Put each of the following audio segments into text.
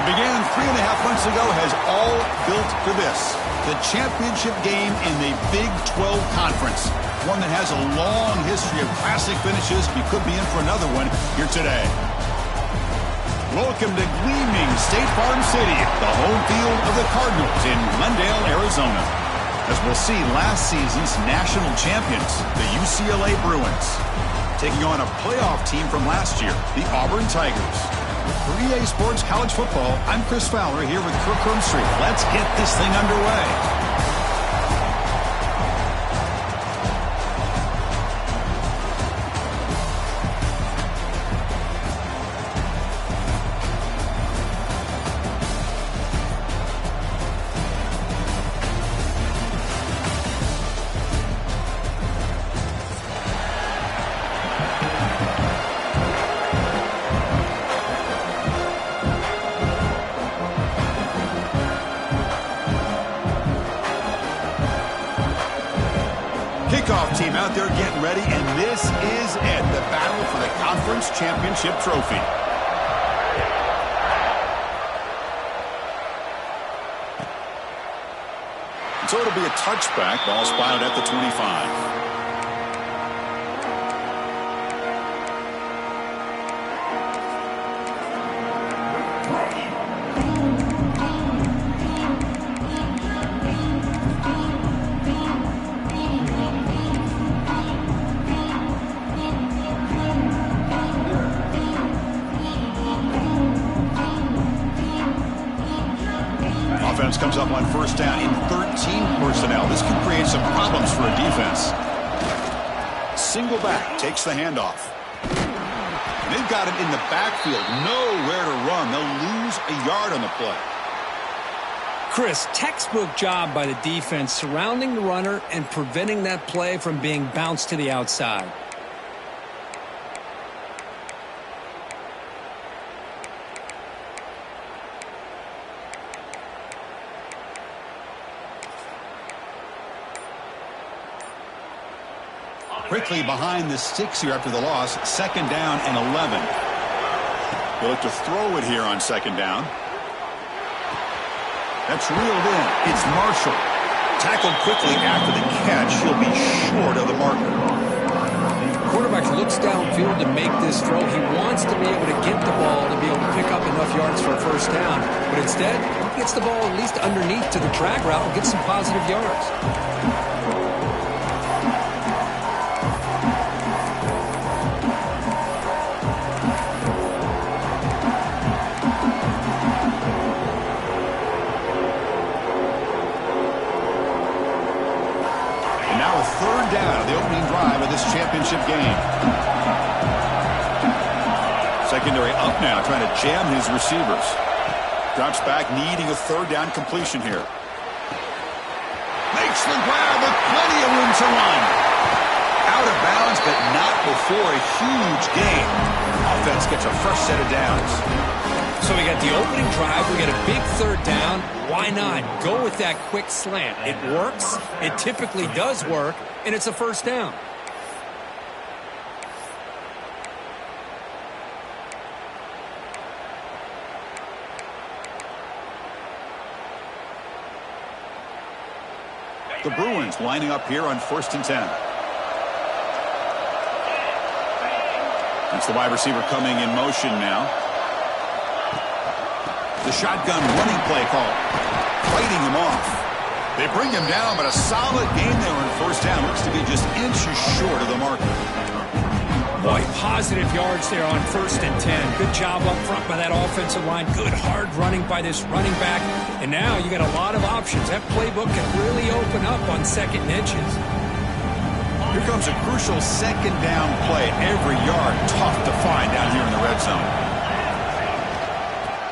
began 3.5 months ago has all built for this. The championship game in the Big 12 Conference. One that has a long history of classic finishes. We could be in for another one here today. Welcome to gleaming State Farm City, the home field of the Cardinals in Glendale, Arizona. As we'll see last season's national champions, the UCLA Bruins, taking on a playoff team from last year, the Auburn Tigers. For EA Sports College Football, I'm Chris Fowler here with Kirk Herbstreit. Let's get this thing underway. Kickoff team out there getting ready, and this is it, the battle for the conference championship trophy. So it'll be a touchback, ball spotted at the 25. Offense comes up on first down in 13 personnel. This can create some problems for a defense. Single back takes the handoff. They've got him in the backfield. Nowhere to run. They'll lose a yard on the play. Chris, textbook job by the defense surrounding the runner and preventing that play from being bounced to the outside. Quickly behind the sticks here after the loss. Second down and 11. They'll look to throw it here on second down. That's reeled in. It's Marshall. Tackled quickly after the catch. He'll be short of the marker. Quarterback looks downfield to make this throw. He wants to be able to get the ball to be able to pick up enough yards for a first down. But instead, he gets the ball at least underneath to the drag route and gets some positive yards. Third down of the opening drive of this championship game. Secondary up now, trying to jam his receivers. Drops back, needing a third down completion here. Makes the grab with plenty of room to run. Out of bounds, but not before a huge gain. Offense gets a fresh set of downs. So we got the opening drive. We got a big third down. Why not go with that quick slant? It works. It typically does work, and it's a first down. The Bruins lining up here on 1st and 10. It's the wide receiver coming in motion now. The shotgun running play call. Fighting him off. They bring him down, but a solid game there on first down. Looks to be just inches short of the marker. Boy, positive yards there on 1st and 10. Good job up front by that offensive line. Good hard running by this running back. And now you got a lot of options. That playbook can really open up on second and inches. Here comes a crucial second down play. Every yard tough to find down here in the red zone.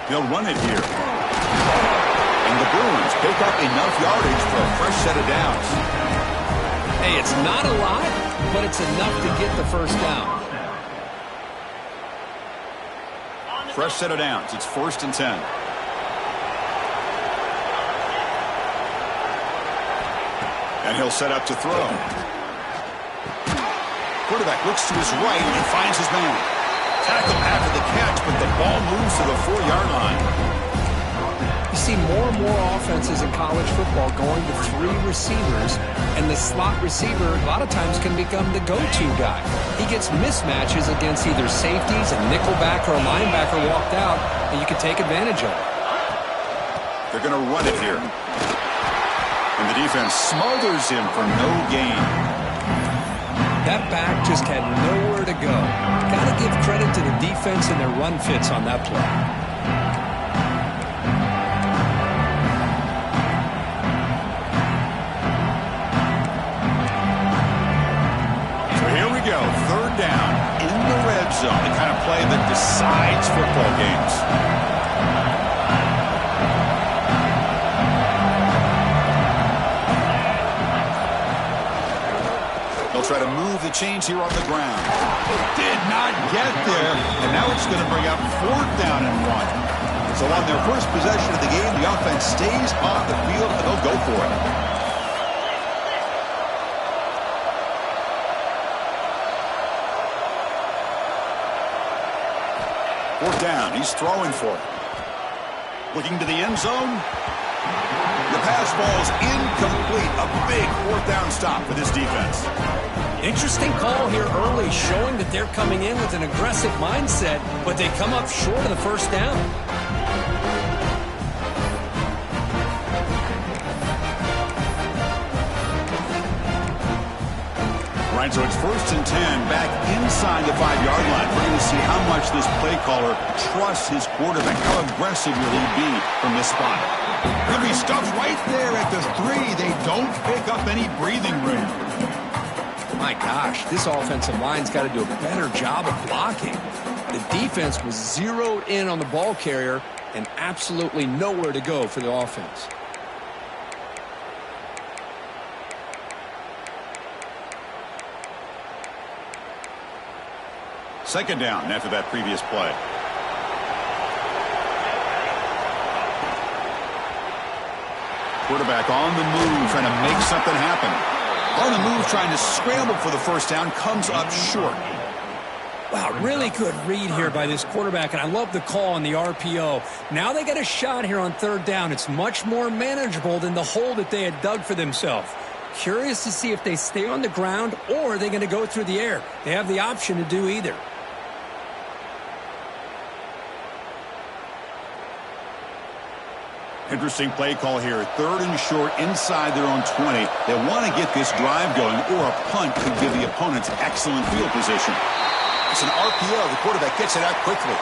They'll run it here. And the Bruins pick up enough yardage for a fresh set of downs. Hey, it's not a lot, but it's enough to get the first down. Fresh set of downs. It's 1st and 10. And he'll set up to throw. Quarterback looks to his right and finds his man. Tackle after the catch, but the ball moves to the 4-yard line. You see more and more offenses in college football going to 3 receivers, and the slot receiver a lot of times can become the go-to guy. He gets mismatches against either safeties, a nickelback, or a linebacker walked out, and you can take advantage of it. They're going to run it here. And the defense smothers him for no gain. That back just had nowhere to go. Got to give credit to the defense and their run fits on that play. Go. 3rd down in the red zone. The kind of play that decides football games. They'll try to move the chains here on the ground. Did not get there. And now it's going to bring up 4th down and 1. So on their first possession of the game, the offense stays on the field and they'll go for it. 4th down. He's throwing for it. Looking to the end zone. The pass ball's incomplete. A big 4th down stop for this defense. Interesting call here early, showing that they're coming in with an aggressive mindset, but they come up short of the 1st down. Right, so it's 1st and 10 back inside the 5-yard line. We're going to see how much this play caller trusts his quarterback. How aggressive will he be from this spot? He'll be stuffed right there at the 3. They don't pick up any breathing room. My gosh, this offensive line's got to do a better job of blocking. The defense was zeroed in on the ball carrier and absolutely nowhere to go for the offense. Second down after that previous play. Quarterback on the move, trying to make something happen. On the move, trying to scramble for the 1st down, comes up short. Wow, really good read here by this quarterback, and I love the call on the RPO. Now they got a shot here on 3rd down. It's much more manageable than the hole that they had dug for themselves. Curious to see if they stay on the ground or are they going to go through the air. They have the option to do either. Interesting play call here. 3rd and short inside their own 20. They want to get this drive going, or a punt could give the opponents excellent field position. It's an RPO. The quarterback gets it out quickly.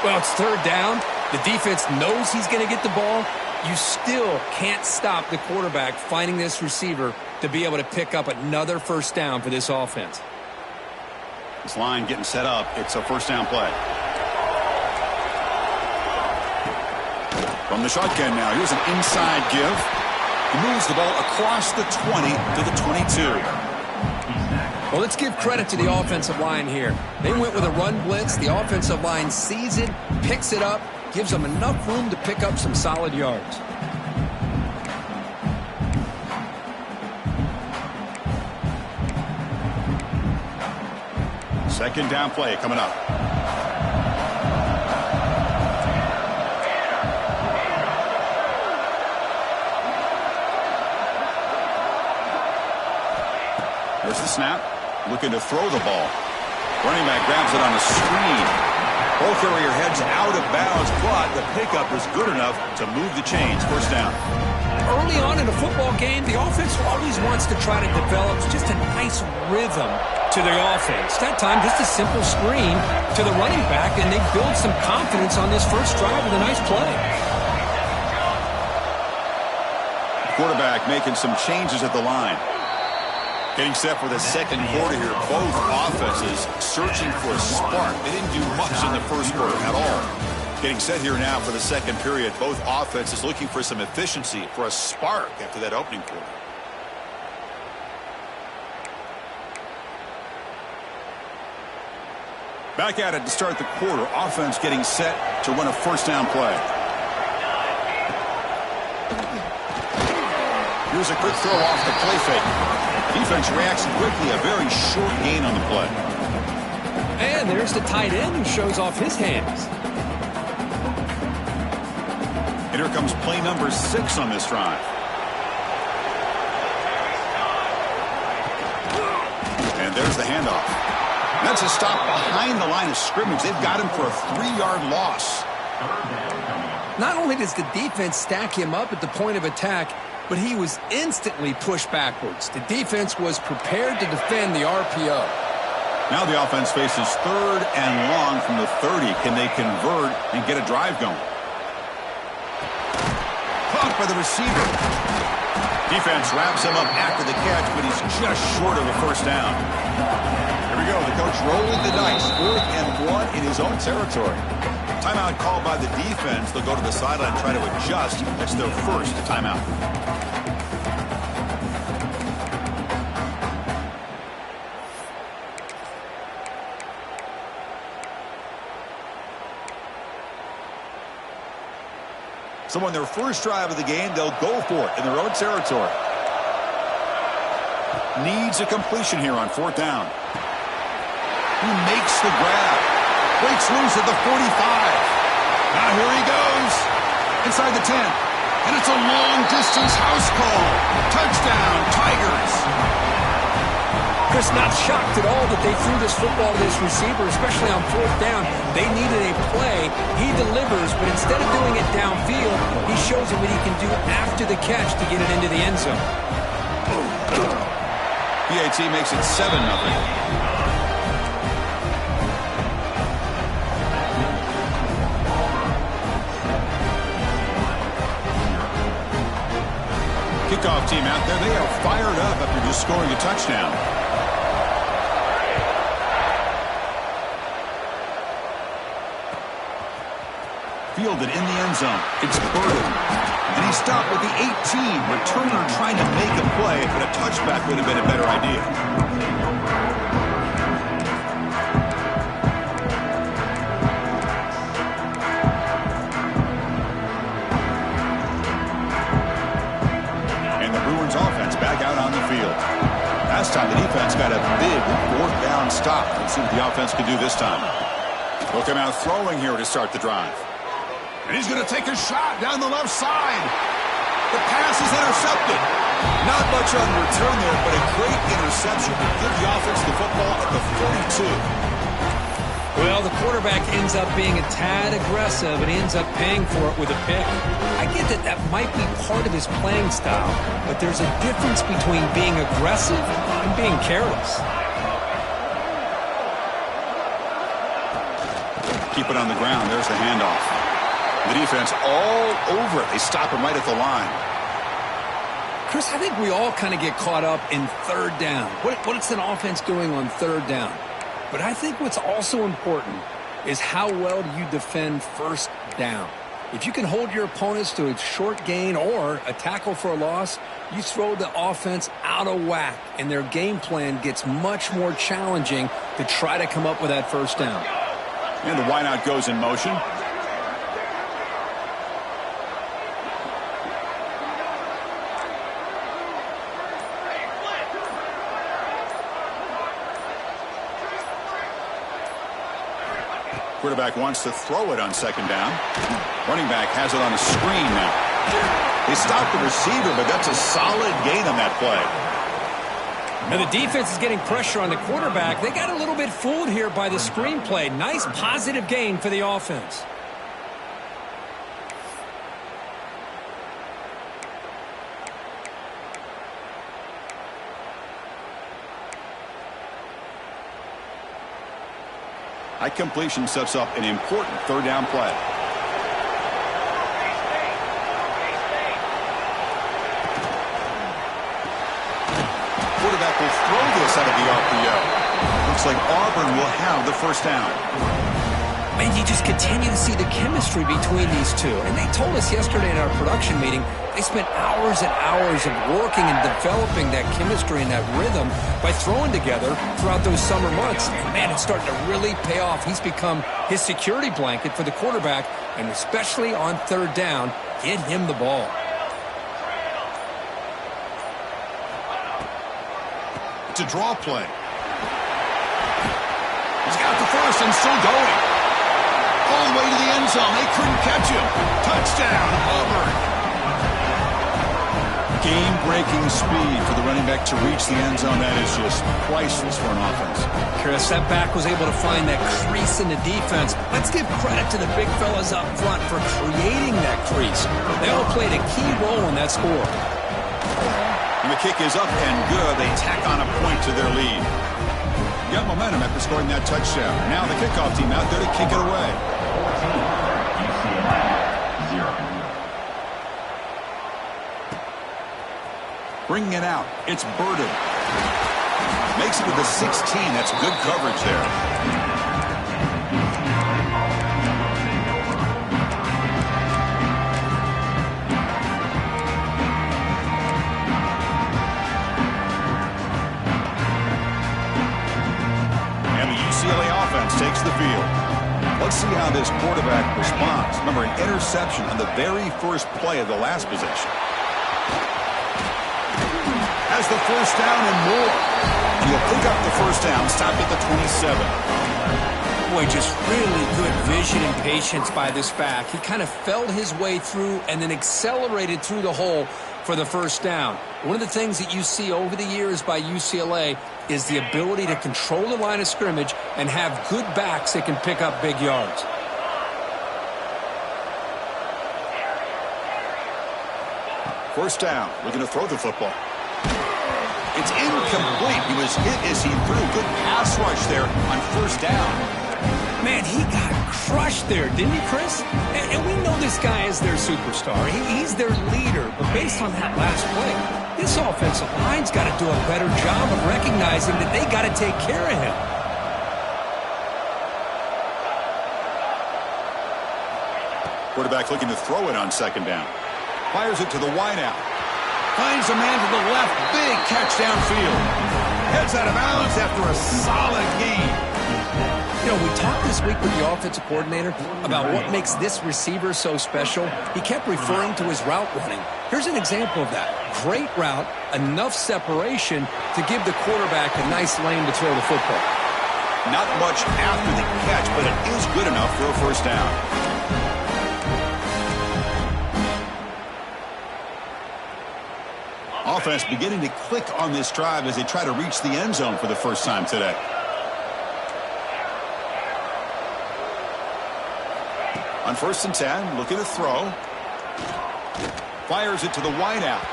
Well, it's 3rd down. The defense knows he's going to get the ball. You still can't stop the quarterback finding this receiver to be able to pick up another 1st down for this offense. This line getting set up. It's a 1st down play. From the shotgun now, here's an inside give. He moves the ball across the 20 to the 22. Well, let's give credit to the offensive line here. They went with a run blitz. The offensive line sees it, picks it up, gives them enough room to pick up some solid yards. Second down play coming up. There's the snap. Looking to throw the ball. Running back grabs it on a screen. Ball carrier heads out of bounds, but the pickup is good enough to move the chains. 1st down. Early on in a football game, the offense always wants to try to develop just a nice rhythm to the offense. That time, just a simple screen to the running back, and they build some confidence on this first drive with a nice play. Quarterback making some changes at the line. Getting set for the second quarter here. Both offenses searching for a spark. They didn't do much in the first quarter at all. Getting set here now for the second period. Both offenses looking for some efficiency, for a spark after that opening quarter. Back at it to start the quarter. Offense getting set to run a 1st down play. Here's a quick throw off the play fake. Defense reacts quickly. A very short gain on the play. And there's the tight end who shows off his hands. And here comes play number 6 on this drive. And there's the handoff. That's a stop behind the line of scrimmage. They've got him for a 3-yard loss. Not only does the defense stack him up at the point of attack, but he was instantly pushed backwards. The defense was prepared to defend the RPO. Now the offense faces 3rd and long from the 30. Can they convert and get a drive going? Caught by the receiver. Defense wraps him up after the catch, but he's just short of a first down. Here we go. The coach rolling the dice. 4th and 1 in his own territory. Timeout called by the defense. They'll go to the sideline and try to adjust. That's their first timeout. So on their first drive of the game, they'll go for it in their own territory. Needs a completion here on 4th down. He makes the grab. Breaks loose at the 45. Now here he goes. Inside the 10. And it's a long-distance house call. Touchdown, Tigers. Chris, not shocked at all that they threw this football to this receiver, especially on 4th down. They needed a play. He delivers, but instead of doing it downfield, he shows them what he can do after the catch to get it into the end zone. PAT makes it 7-0. Kickoff team out there. They are fired up after just scoring a touchdown. Fielded in the end zone. It's Burden. And he stopped with the 18. Returner trying to make a play, but a touchback would have been a better idea. Offense back out on the field. Last time the defense got a big 4th down stop. Let's see what the offense can do this time. Look him out throwing here to start the drive. And he's going to take a shot down the left side. The pass is intercepted. Not much on return there, but a great interception to give the offense the football at the 42. Well, the quarterback ends up being a tad aggressive, and he ends up paying for it with a pick. I get that that might be part of his playing style, but there's a difference between being aggressive and being careless. Keep it on the ground. There's the handoff. The defense all over it. They stop him right at the line. Chris, I think we all kind of get caught up in 3rd down. What's an offense doing on 3rd down? But I think what's also important is how well do you defend 1st down. If you can hold your opponents to a short gain or a tackle for a loss, you throw the offense out of whack, and their game plan gets much more challenging to try to come up with that 1st down. And the wideout goes in motion. Quarterback wants to throw it on 2nd down. Running back has it on a screen now. They stopped the receiver, but that's a solid gain on that play. Now the defense is getting pressure on the quarterback. They got a little bit fooled here by the screen play. Nice positive gain for the offense. High completion sets up an important 3rd down play. Quarterback will throw this out of the RPO. Looks like Auburn will have the 1st down. Man, you just continue to see the chemistry between these two. And they told us yesterday in our production meeting, they spent hours and hours of working and developing that chemistry and that rhythm by throwing together throughout those summer months. And man, it's starting to really pay off. He's become his security blanket for the quarterback, and especially on 3rd down, get him the ball. It's a draw play. He's got the first and still going. all the way to the end zone. They couldn't catch him. Touchdown, Auburn. Game-breaking speed for the running back to reach the end zone. That is just priceless for an offense. Chris, that back was able to find that crease in the defense. Let's give credit to the big fellas up front for creating that crease. They all played a key role in that score. And the kick is up and good. They tack on a point to their lead. Got momentum after scoring that touchdown. Now the kickoff team out there to kick it away. Bringing it out. It's Burden. Makes it to the 16. That's good coverage there. And the UCLA offense takes the field. Let's see how this quarterback responds. Remember, an interception on the very first play of the last possession. Has the first down and more. And he'll pick up the first down, stop at the 27. Boy, just really good vision and patience by this back. He kind of felt his way through and then accelerated through the hole for the first down. One of the things that you see over the years by UCLA is the ability to control the line of scrimmage and have good backs that can pick up big yards. First down, looking to throw the football. It's incomplete. He was hit as he threw. Good pass rush there on first down. Man, he got crushed there, didn't he, Chris? And we know this guy is their superstar. He's their leader. But based on that last play, this offensive line's got to do a better job of recognizing that they got to take care of him. Quarterback looking to throw it on second down. Fires it to the wideout. Finds a man to the left. Big catch downfield. Heads out of bounds after a solid gain. You know, we talked this week with the offensive coordinator about what makes this receiver so special. He kept referring to his route running. Here's an example of that. Great route, enough separation to give the quarterback a nice lane to throw the football. Not much after the catch, but it is good enough for a first down. Offense beginning to click on this drive as they try to reach the end zone for the first time today. On first and 10, looking to throw. Fires it to the wideout.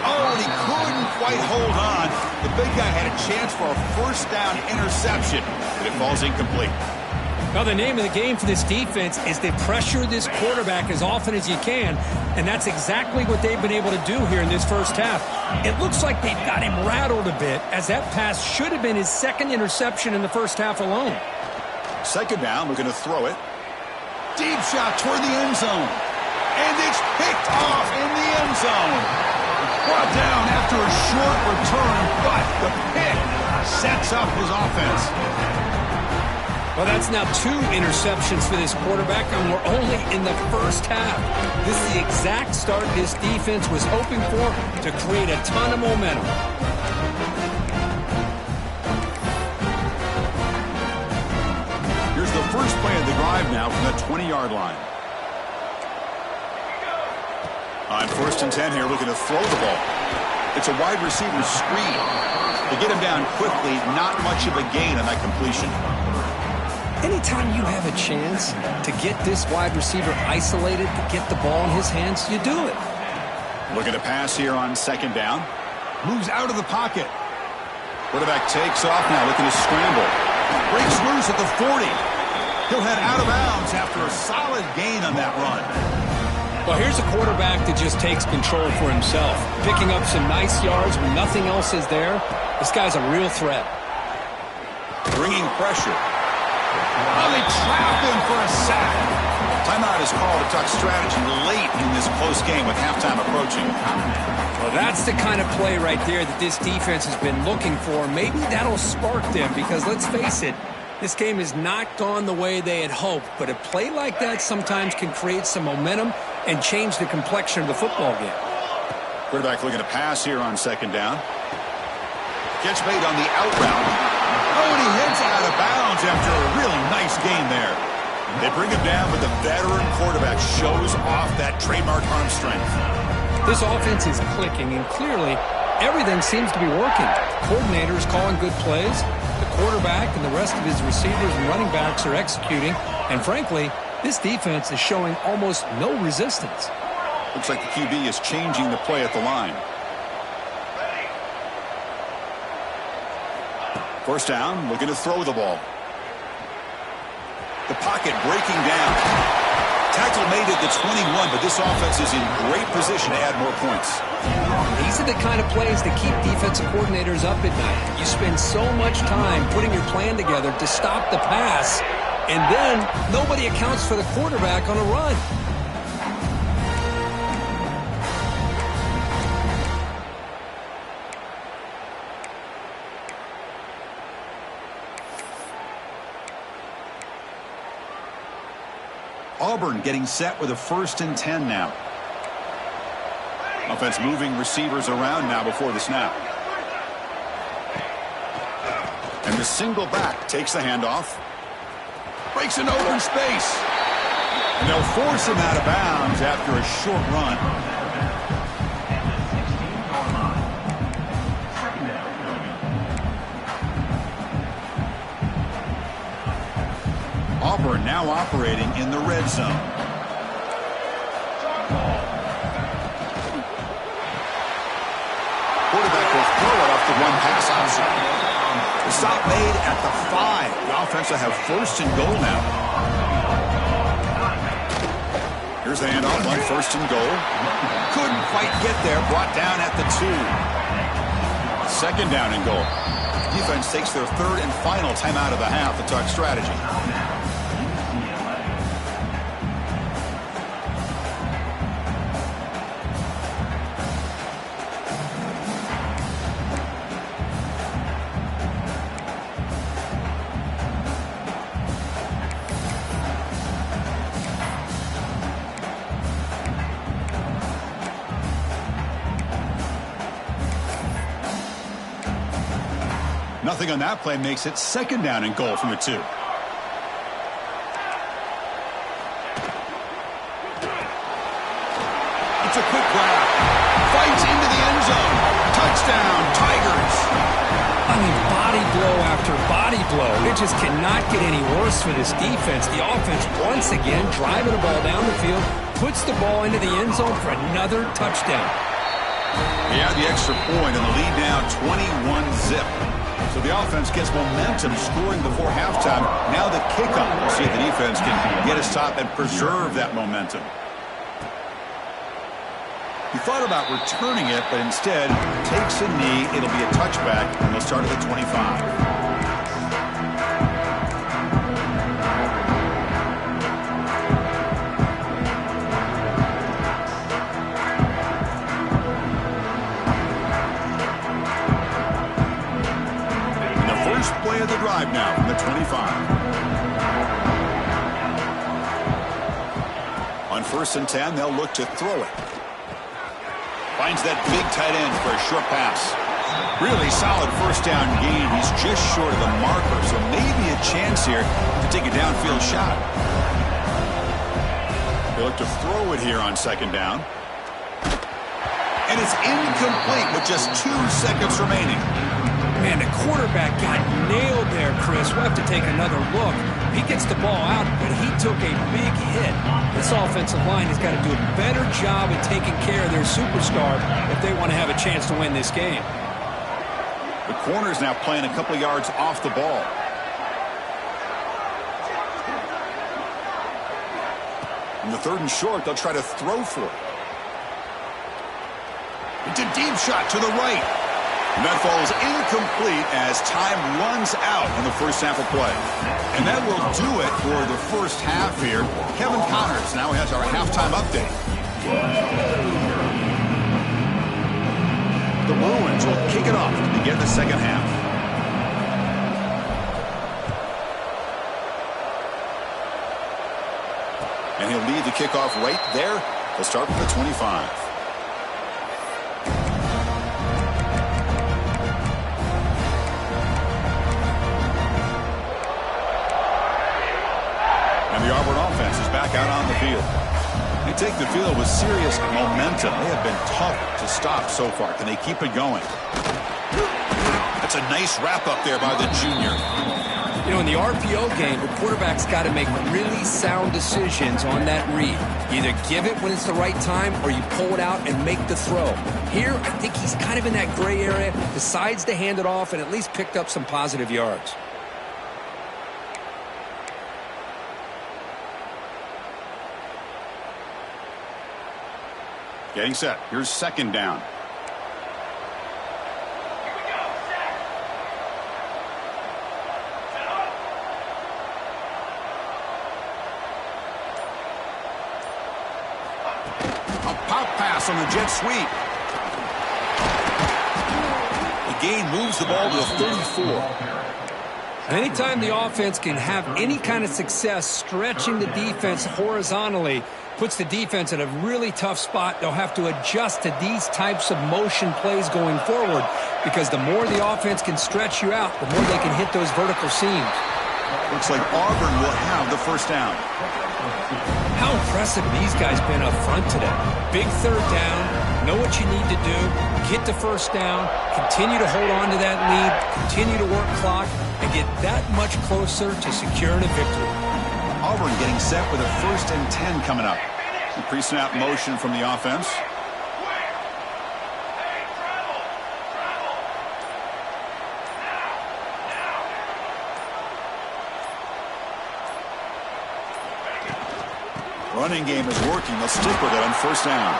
Oh, and he couldn't quite hold on. The big guy had a chance for a first down interception, but it falls incomplete. Well, the name of the game for this defense is to pressure this quarterback as often as you can, and that's exactly what they've been able to do here in this first half. It looks like they've got him rattled a bit, as that pass should have been his second interception in the first half alone. Second down, looking to throw it. Deep shot toward the end zone. And it's picked off in the end zone. Brought down after a short return, but the pick sets up his offense. Well, that's now 2 interceptions for this quarterback, and we're only in the first half. This is the exact start this defense was hoping for to create a ton of momentum. Here's the first play of the drive now from the 20-yard line. On first and 10 here, looking to throw the ball. It's a wide receiver screen. They get him down quickly, not much of a gain on that completion. Anytime you have a chance to get this wide receiver isolated, to get the ball in his hands, you do it. Looking to pass here on second down. Moves out of the pocket. Quarterback takes off now, looking to scramble. Breaks loose at the 40. He'll head out of bounds after a solid gain on that run. Well, here's a quarterback that just takes control for himself, picking up some nice yards when nothing else is there. This guy's a real threat. Bringing pressure. Oh, they trap him for a sack. Timeout is called to talk strategy late in this close game with halftime approaching. Well, that's the kind of play right there that this defense has been looking for. Maybe that'll spark them because, let's face it, this game has not gone the way they had hoped. But a play like that sometimes can create some momentum and change the complexion of the football game. Quarterback looking to pass here on second down. Catch made on the out route. Oh, and he heads out of bounds after a really nice gain there. They bring him down, but the veteran quarterback shows off that trademark arm strength. This offense is clicking, and clearly everything seems to be working. Coordinator is calling good plays. The quarterback and the rest of his receivers and running backs are executing. And frankly, this defense is showing almost no resistance. Looks like the QB is changing the play at the line. First down, looking to throw the ball. The pocket breaking down. Tackle made at the 21, but this offense is in great position to add more points. These are the kind of plays that keep defensive coordinators up at night. You spend so much time putting your plan together to stop the pass, and then nobody accounts for the quarterback on a run. Auburn getting set with a 1st and 10 now. Offense moving receivers around now before the snap. And the single back takes the handoff. Breaks an open space. And they'll force him out of bounds after a short run. Auburn now operating in the red zone. Quarterback will throw it off the one pass option. The stop made at the 5. The offense will have 1st and goal now. Here's the handoff on 1st and goal. Couldn't quite get there. Brought down at the 2. 2nd down and goal. Defense takes their 3rd and final timeout of the half to talk strategy. Nothing on that play makes it 2nd down and goal from the 2. It's a quick grab. Fights into the end zone. Touchdown, Tigers. I mean, body blow after body blow. It just cannot get any worse for this defense. The offense, once again, driving the ball down the field, puts the ball into the end zone for another touchdown. Yeah, the extra point and the lead now 21-zip. So the offense gets momentum scoring before halftime. Now the kickoff. We'll see if the defense can get a stop and preserve that momentum. He thought about returning it, but instead takes a knee. It'll be a touchback, and they'll start at the 25. Play of the drive now from the 25. On 1st and 10, they'll look to throw it. Finds that big tight end for a short pass. Really solid 1st down gain. He's just short of the marker, so maybe a chance here to take a downfield shot. They look to throw it here on 2nd down. And it's incomplete with just 2 seconds remaining. Man, the quarterback got nailed there, Chris. We'll have to take another look. He gets the ball out, but he took a big hit. This offensive line has got to do a better job of taking care of their superstar if they want to have a chance to win this game. The corner's now playing a couple yards off the ball. On the 3rd and short, they'll try to throw for it. It's a deep shot to the right. And that falls incomplete as time runs out on the first half of play. And that will do it for the first half here. Kevin Connors now has our halftime update. The Bruins will kick it off to begin the second half. And he'll lead the kickoff right there. They'll start with the 25. take the field with serious momentum. They have been tough to stop so far. Can they keep it going? That's a nice wrap up there by the junior. You know, in the RPO game, the quarterback's got to make really sound decisions on that read. You either give it when it's the right time or you pull it out and make the throw. Here, I think he's kind of in that gray area, decides to hand it off and at least picked up some positive yards. Getting set. Here's second down. A pop pass on the jet sweep. The gain moves the ball to the 34. Anytime the offense can have any kind of success stretching the defense horizontally, puts the defense in a really tough spot. They'll have to adjust to these types of motion plays going forward because the more the offense can stretch you out, the more they can hit those vertical seams. Looks like Auburn will have the first down. How impressive these guys been up front today. Big third down, know what you need to do, get the first down, continue to hold on to that lead, continue to work clock, and get that much closer to securing a victory. Auburn getting set with a 1st and 10 coming up. Pre-snap motion from the offense. Running game is working. They'll stick with it on first down.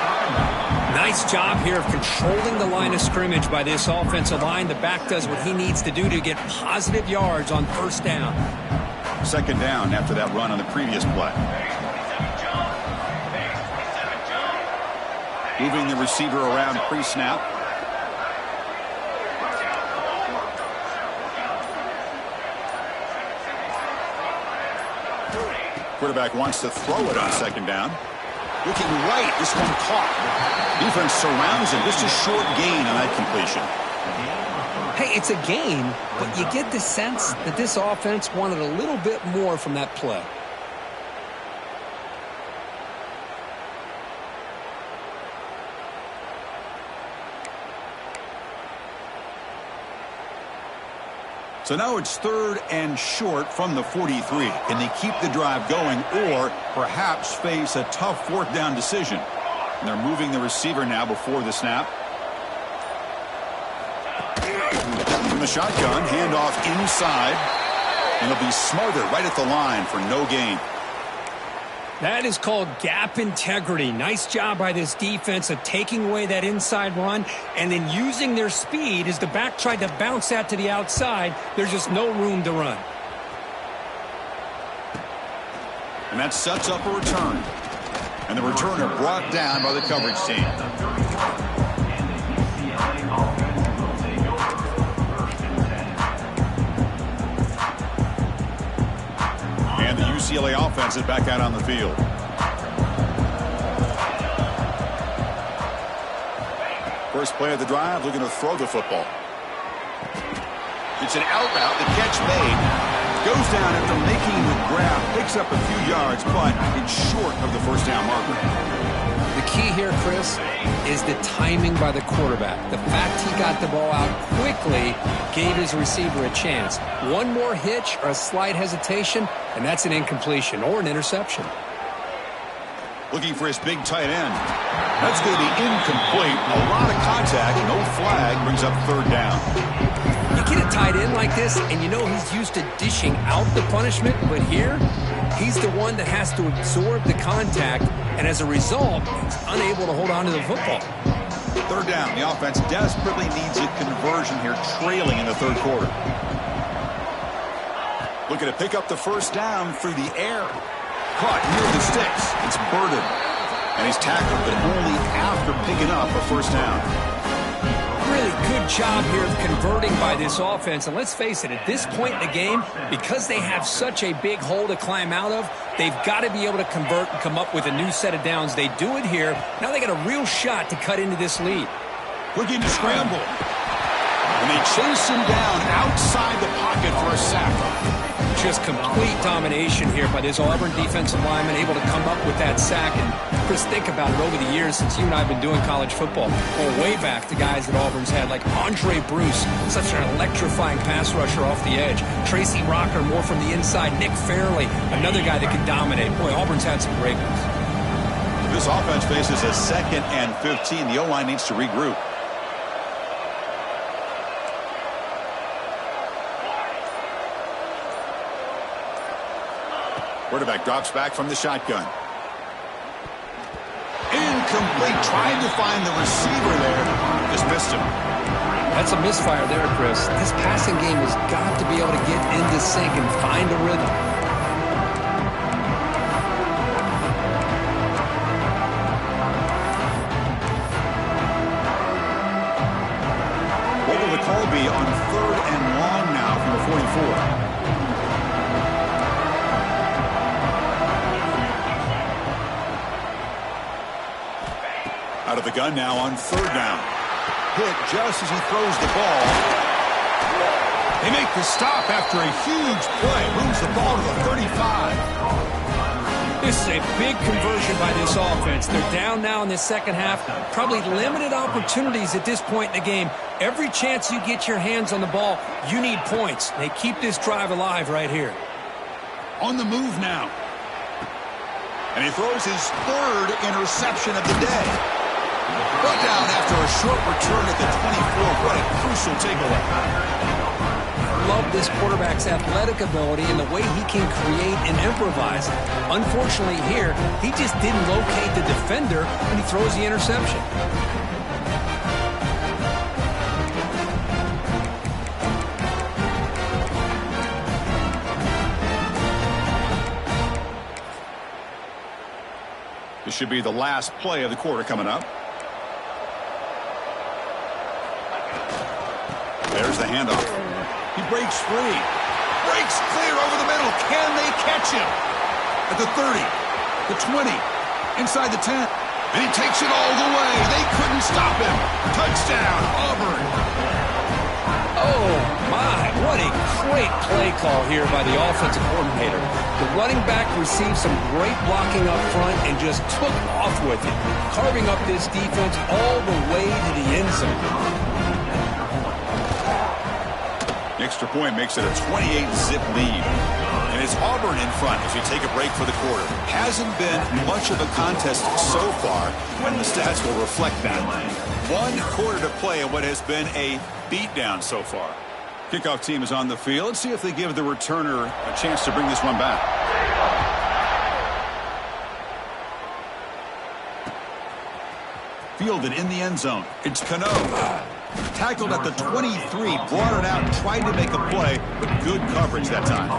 Nice job here of controlling the line of scrimmage by this offensive line. The back does what he needs to do to get positive yards on first down. Second down after that run on the previous play. Moving the receiver around pre-snap. Quarterback wants to throw it on second down. Looking right, this one caught. Defense surrounds him. Just a short gain on that completion. Hey, it's a gain, but you get the sense that this offense wanted a little bit more from that play. So now it's 3rd and short from the 43. Can they keep the drive going or perhaps face a tough 4th down decision? And they're moving the receiver now before the snap. From the shotgun, handoff inside. And it'll be Smarter right at the line for no gain. That is called gap integrity. Nice job by this defense of taking away that inside run and then using their speed as the back tried to bounce that to the outside. There's just no room to run. And that sets up a return. And the returner brought down by the coverage team. And the UCLA offense is back out on the field. First play of the drive, looking to throw the football. It's an out route, the catch made. Goes down after making the grab, picks up a few yards, but it's short of the first down marker. The key here, Chris, is the timing by the quarterback. The fact he got the ball out quickly gave his receiver a chance. One more hitch or a slight hesitation, and that's an incompletion or an interception. Looking for his big tight end. That's going to be incomplete. A lot of contact, no flag, brings up 3rd down. You get a tight end like this, and you know he's used to dishing out the punishment, but here, he's the one that has to absorb the contact, and as a result, he's unable to hold on to the football. 3rd down. The offense desperately needs a conversion here, trailing in the 3rd quarter. Looking to pick up the first down through the air. Caught near the sticks. It's Burden. And he's tackled, but only after picking up a first down. Really good job here of converting by this offense. And let's face it, at this point in the game, because they have such a big hole to climb out of, they've got to be able to convert and come up with a new set of downs. They do it here. Now they got a real shot to cut into this lead. Looking to scramble. And they chase him down outside the pocket for a sack. Just complete domination here by this Auburn defensive lineman, able to come up with that sack. And Chris, think about it, over the years since you and I have been doing college football, going way back to guys that Auburn's had, like Andre Bruce, such an electrifying pass rusher off the edge. Tracy Rocker, more from the inside. Nick Fairley, another guy that can dominate. Boy, Auburn's had some great ones. This offense faces a 2nd and 15. The O-line needs to regroup. Quarterback drops back from the shotgun. Incomplete. Trying to find the receiver there. Just missed him. That's a misfire there, Chris. This passing game has got to be able to get into sync and find a rhythm. What will the call be on 3rd and long now from the 44? Out of the gun now on 3rd down. Hit just as he throws the ball. They make the stop after a huge play. Moves the ball to the 35. This is a big conversion by this offense. They're down now in the second half. Probably limited opportunities at this point in the game. Every chance you get your hands on the ball, you need points. They keep this drive alive right here. On the move now. And he throws his 3rd interception of the day. Brought down after a short return at the 24. What a crucial takeaway. Love this quarterback's athletic ability and the way he can create and improvise. Unfortunately here, he just didn't locate the defender when he throws the interception. This should be the last play of the quarter coming up. There's the handoff. He breaks free. Breaks clear over the middle. Can they catch him? At the 30, the 20, inside the 10. And he takes it all the way. They couldn't stop him. Touchdown, Auburn. Oh, my. What a great play call here by the offensive coordinator. The running back received some great blocking up front and just took off with it, carving up this defense all the way to the end zone. Extra point makes it a 28-zip lead. And it's Auburn in front as we take a break for the quarter. Hasn't been much of a contest so far, when the stats will reflect that. 1 quarter to play in what has been a beatdown so far. Kickoff team is on the field. Let's see if they give the returner a chance to bring this one back. Fielded in the end zone. It's Cano. Tackled at the 23, brought it out, tried to make a play, but good coverage that time.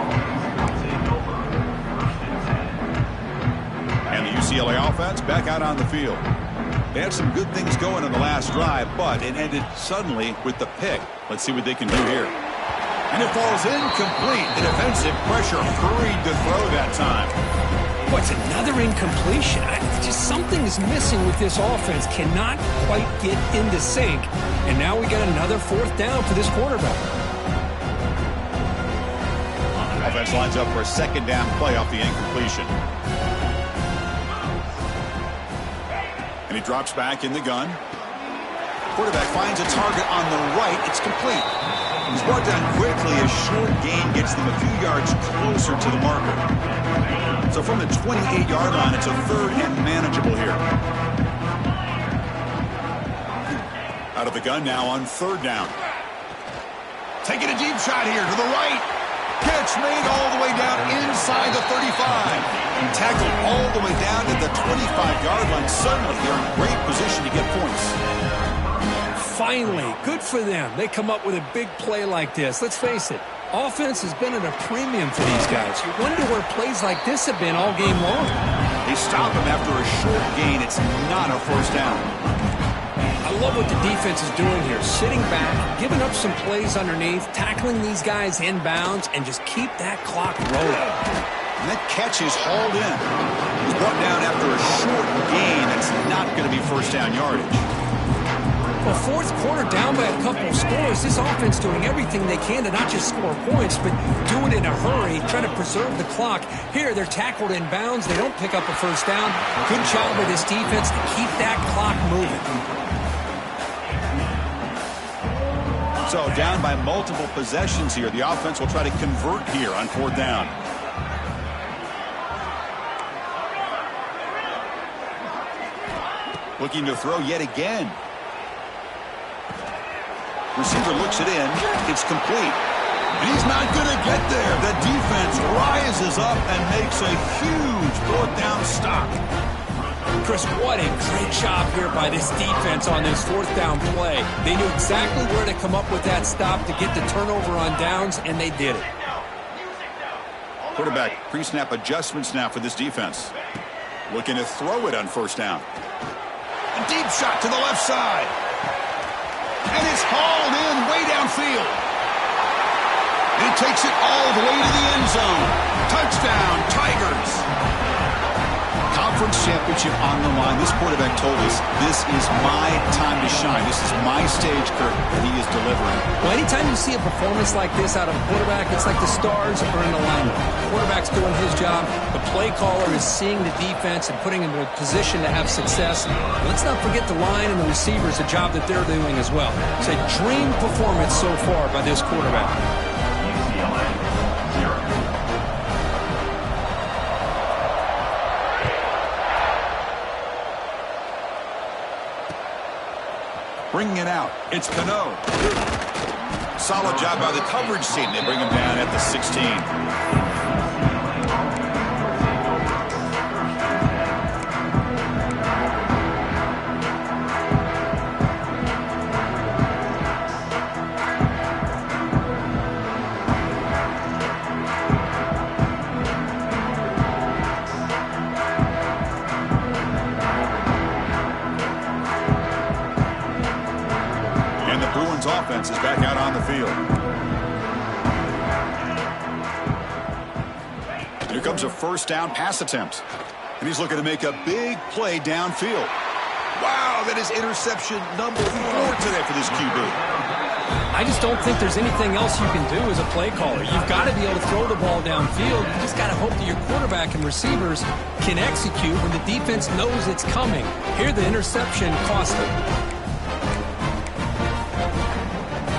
And the UCLA offense back out on the field. They had some good things going in the last drive, but it ended suddenly with the pick. Let's see what they can do here. And it falls incomplete. The defensive pressure hurried to throw that time. What's another incompletion? Just something is missing with this offense. Cannot quite get into sync. And now we got another 4th down for this quarterback. Offense lines up for a 2nd down play off the incompletion. And he drops back in the gun. Quarterback finds a target on the right. It's complete. He's brought down quickly. A short gain gets them a few yards closer to the marker. So from the 28-yard line, it's a 3rd and manageable here. Out of the gun now on 3rd down. Taking a deep shot here to the right. Catch made all the way down inside the 35. And tackled all the way down to the 25-yard line. Suddenly, they're in great position to get points. Finally, good for them. They come up with a big play like this. Let's face it, offense has been at a premium for these guys. You wonder where plays like this have been all game long. They stop him after a short gain. It's not a 1st down. I love what the defense is doing here. Sitting back, giving up some plays underneath, tackling these guys inbounds, and just keep that clock rolling. And that catch is hauled in. He's brought down after a short gain. That's not going to be 1st down yardage. Well, fourth quarter down by a couple of scores. This offense doing everything they can to not just score points, but do it in a hurry, try to preserve the clock. Here, they're tackled in bounds. They don't pick up a first down. Good job by this defense to keep that clock moving. So down by multiple possessions here. The offense will try to convert here on fourth down. Looking to throw yet again. Receiver looks it in. It's complete. And he's not going to get there. The defense rises up and makes a huge fourth down stop. Chris, what a great job here by this defense on this fourth down play. They knew exactly where to come up with that stop to get the turnover on downs, and they did it. Quarterback pre-snap adjustments now for this defense. Looking to throw it on first down. A deep shot to the left side. And it's hauled in way downfield. And he takes it all the way to the end zone. Touchdown, Tigers. Conference championship on the line. This quarterback told us, this is my time to shine. This is my stage, Kurt, and he is delivering. Well, anytime you see a performance like this out of a quarterback, it's like the stars are in alignment. The quarterback's doing his job. The play caller is seeing the defense and putting him in a position to have success. And let's not forget the line and the receivers, the job that they're doing as well. It's a dream performance so far by this quarterback. Bringing it out. It's Cano. Solid job by the coverage team. They bring him down at the 16. Offense is back out on the field. Here comes a first down pass attempt. And he's looking to make a big play downfield. Wow, that is interception number 4 today for this QB. I just don't think there's anything else you can do as a play caller. You've got to be able to throw the ball downfield. You just got to hope that your quarterback and receivers can execute when the defense knows it's coming. Here, the interception cost them.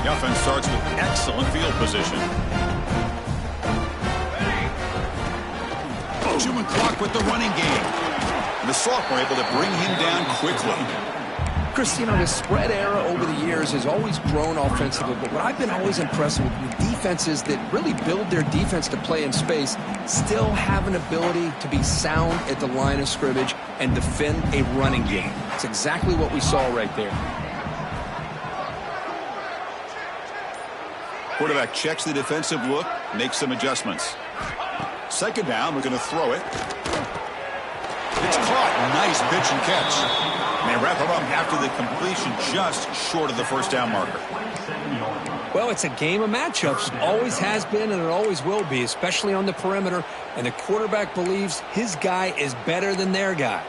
The offense starts with excellent field position. Chewing clock with the running game. And the sophomore able to bring him down quickly. Chris, you know, the spread era over the years has always grown offensively, but what I've been always impressed with defenses that really build their defense to play in space still have an ability to be sound at the line of scrimmage and defend a running game. It's exactly what we saw right there. Quarterback checks the defensive look, makes some adjustments. Second down, we're going to throw it. It's caught. Nice pitch and catch. And they wrap him up after the completion just short of the first down marker. Well, it's a game of matchups. Always has been and it always will be, especially on the perimeter. And the quarterback believes his guy is better than their guy.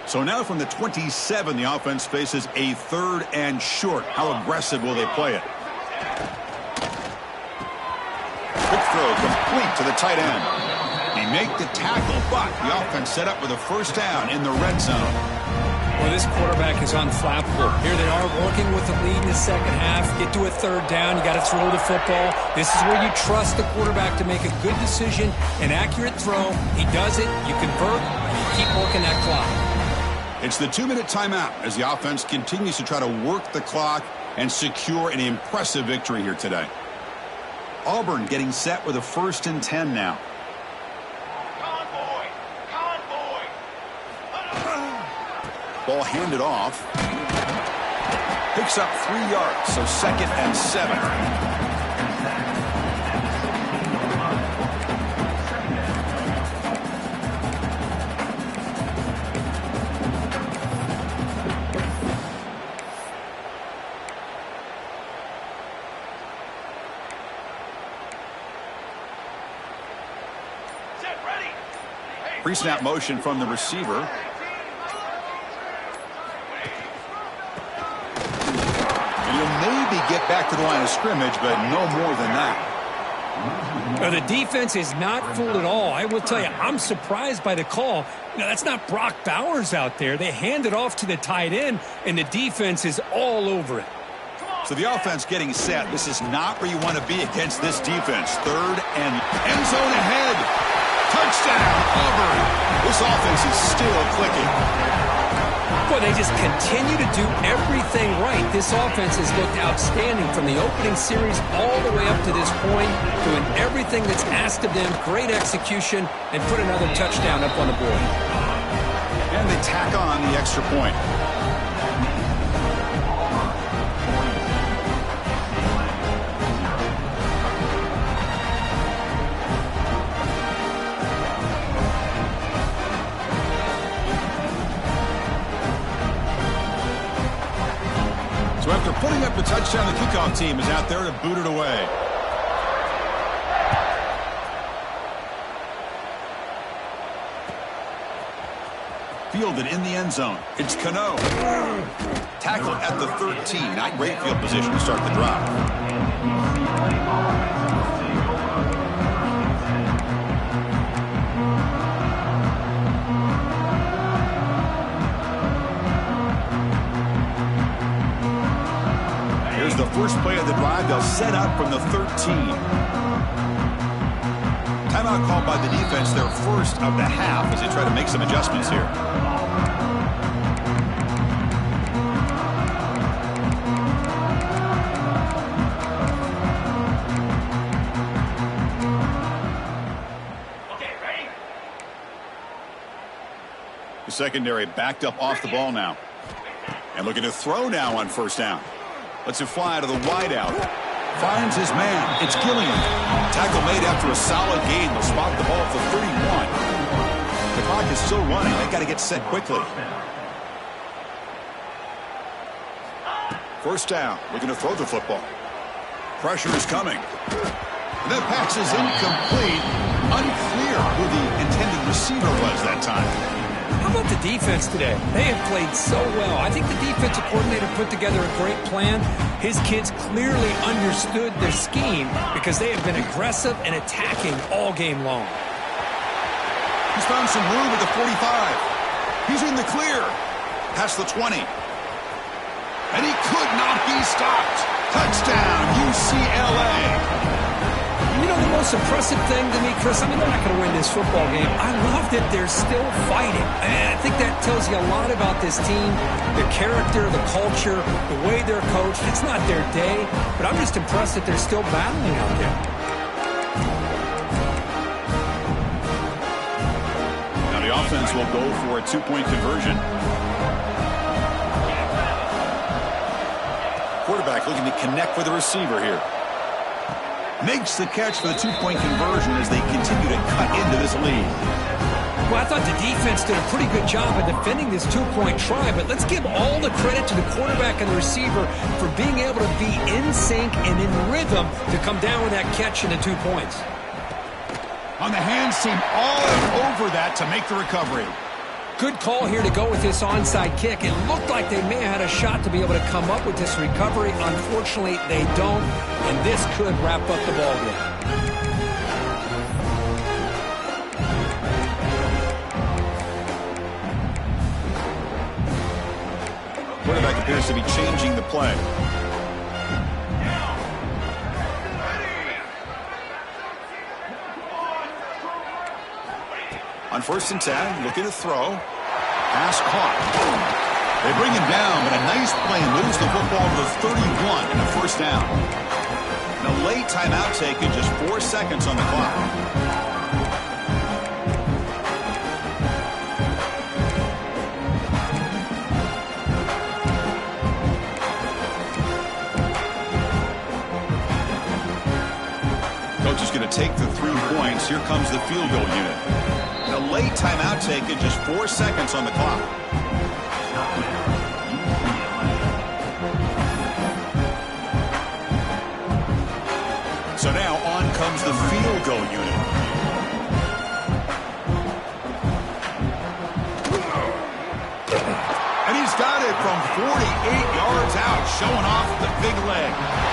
So now from the 27, the offense faces a 3rd and short. How aggressive will they play it? Quick throw complete to the tight end. He make the tackle, but the offense set up with a first down in the red zone. Well, this quarterback is unflappable. Here they are working with the lead in the second half. Get to a 3rd down. You got to throw the football. This is where you trust the quarterback to make a good decision, an accurate throw. He does it. You convert. You keep working that clock. It's the 2-minute timeout as the offense continues to try to work the clock and secure an impressive victory here today. Auburn getting set with a 1st and 10 now. Ball handed off. Picks up 3 yards, so 2nd and 7. Pre-snap motion from the receiver. get back to the line of scrimmage, but no more than that. The defense is not fooled at all. I will tell you, I'm surprised by the call. That's not Brock Bowers out there. They hand it off to the tight end, and the defense is all over it. So the offense getting set. This is not where you want to be against this defense. Third and end zone ahead. Touchdown, Auburn. This offense is still clicking. Boy, they just continue to do everything right. This offense has looked outstanding from the opening series all the way up to this point, doing everything that's asked of them, great execution, and put another touchdown up on the board. And they tack on the extra point. So after putting up the touchdown, the kickoff team is out there to boot it away. Fielded in the end zone. It's Cano. Tackled at the 13. Not great field position to start the drive. The first play of the drive, they'll set up from the 13. Timeout called by the defense, their first of the half, as they try to make some adjustments here. Okay, ready? The secondary backed up off the ball now. And looking to throw now on first down. Lets it fly to the wideout. Finds his man. It's Gilliam. Tackle made after a solid gain. Will spot the ball at the 31. The clock is still running. They got to get set quickly. First down. Looking to throw the football. Pressure is coming. And that pass is incomplete. Unclear who the intended receiver was that time. How about the defense today? They have played so well. I think the defensive coordinator put together a great plan. His kids clearly understood their scheme because they have been aggressive and attacking all game long. He's found some room at the 45. He's in the clear. Past the 20. And he could not be stopped. Touchdown, UCLA. You know the most impressive thing to me, Chris, I mean, they're not going to win this football game. I love that they're still fighting. And I think that tells you a lot about this team, the character, the culture, the way they're coached. It's not their day, but I'm just impressed that they're still battling out there. Now the offense will go for a two-point conversion. Quarterback looking to connect with the receiver here. Makes the catch for the two-point conversion as they continue to cut into this lead. Well, I thought the defense did a pretty good job of defending this two-point try, but let's give all the credit to the quarterback and the receiver for being able to be in sync and in rhythm to come down with that catch and the 2 points. On the hands team, all over that to make the recovery. Good call here to go with this onside kick. It looked like they may have had a shot to be able to come up with this recovery. Unfortunately, they don't, and this could wrap up the ball game. Quarterback appears to be changing the play. On 1st and 10, looking to throw. Pass caught. They bring him down, but a nice play moves the football to the 31 and a first down. And a late timeout taken, just 4 seconds on the clock. Coach is going to take the 3 points. Here comes the field goal unit. A late timeout taken, just 4 seconds on the clock. So now on comes the field goal unit. And he's got it from 48 yards out, showing off the big leg.